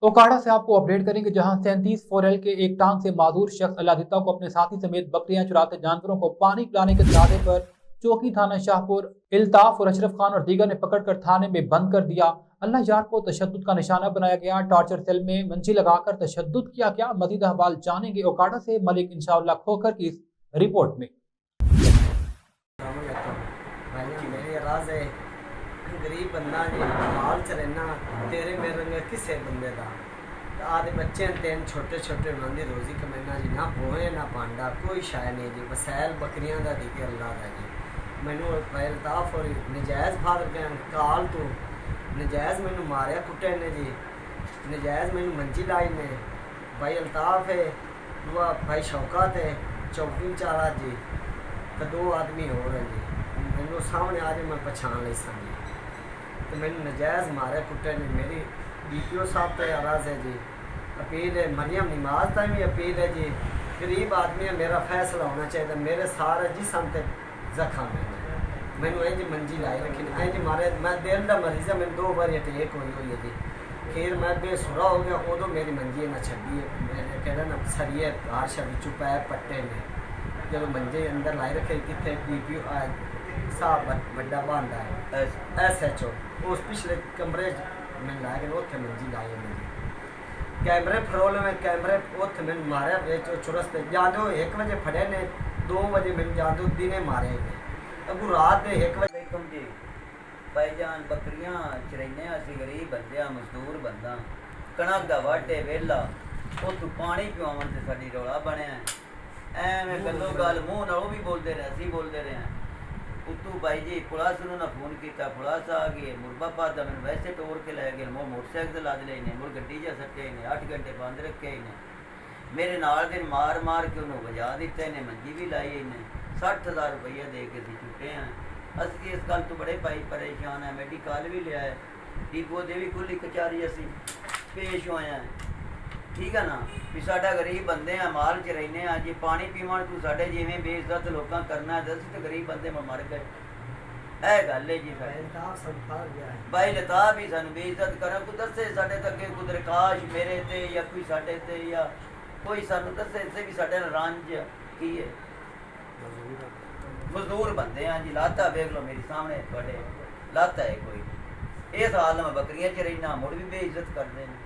ओकाड़ा से आपको अपडेट करेंगे, जहां 37 के एक टांग से माजूर शख्स अल्लादिता को अपने साथी समेत बकरियां चुराते जानवरों को पानी पिलाने के इरादे पर चौकी थाना शाहपुर इल्ताफ और अशरफ खान और दीगर ने पकड़कर थाने में बंद कर दिया। अल्लाह यार को तशद्दुद का निशाना बनाया गया। टॉर्चर सेल में मंजी लगाकर तशद्दुद किया गया। मजीद अहवाल जानेंगे ओकाड़ा से मलिक इंशाअल्लाह खोखर की इस रिपोर्ट में। गरीब बंदा जी, माल च रहना तेरे मेरे रंगे किसे बंदे का आदे बच्चे तीन छोटे छोटे उन्होंने रोजी कमाना जी, ना बोए ना पांडा कोई शाय नहीं जी, वसैल बकरियां का दिखे अल्लाह का जी। मैनू अल्ताफ और नजायज़ फाद गए काल तो नजायज़ मैनू मारिया कुटे ने जी, नजायज़ मैनू मंजी लाई ने। भाई अल्ताफ है, दुआ भाई शौकत है, चौकी चाला जी, तो दो आदमी और हैं जी। मैनू सामने आ जाए मैं पछान ली सा जी, तो मैंने नजायज़ मारे कुटे ने। मेरी DPO साहब तो अराज है जी, अपील है मरियम नमाज तक भी अपील है जी। गरीब आदमी है, मेरा फैसला होना चाहिए। मेरे सारे जिसम से जख्म है, मैंने इंज मंजी लाई रखी इंज मारे। मैं दिल का मरीज़ है, मैंने 2 बार अटैक हुई है जी। फिर मैं बेसुरा हो गया, उदो मेरी मंजी ना छड़ी है, मेरे कहना ना सरिए बाहर शरी चुपाए पट्टे ने जो मंजे अंदर लाई रखे। कितने DPO साहब बड़ा बंदा है SHO उस पिछले कमरे में ला के उत्थे मंजी लाई है। कैमरे फरोल में कैमरे उत्थे मैंने मारे बेच चुरस्ते जादो 1 बजे फड़े ने, 2 बजे मैंने जादो दिने मारे ने, अगू रात दे 1 बजे जी। भाईजान बकरियां चरैने असी गरीब बंदे मजदूर बंदा, कणक दा वाटे वेला उतों पानी पिवावन ते साडी रौला बनया। एवें गल्लो गल मूँह नाल भी बोलते रहे, असी बोलते रहे हैं। उतू भाई जी पुलिस ने फोन किया, पुलिस आ गई, मुरबाबाद का मैंने वैसे टोर के लै गए, मोटरसाइकिल लद ले ने, मुड़ गड्डी च सट्टे ने, 8 घंटे बंद रखे ने। मेरे नाल दिन मार मार के उन्होंने वजा दिते ने, मंजी भी लाई ने। 60,000 रुपया दे के अभी छुट्टे हैं। असी इस गल तो बड़े भाई परेशान है। मेडिकल भी लिया है, DPO दे भी खुली कचहरी असी पेश होए हैं, ठीक है ना। भी साडा गरीब बंदे हैं, माल च रहने हैं जी, पानी पीवन तू साडे जिवें बेइज्जत लोकां करना है, असीं तो गरीब बंदे मर गए। ਇਹ ਗੱਲ ਹੈ ਜੀ। भाई लता भी सानू बेइज्जत करा, कोई दसे साडे तक कोई दरखाश मेरे ते या कोई साडे ते या कोई सानू दसे इसे भी साडे रंज की है। मजदूर बंदे हैं जी, लाता देख लो मेरे सामने थोड़े लाता है कोई। इस हाल में बकरियां च रहना मुड़ भी बेइज्जत करते हैं।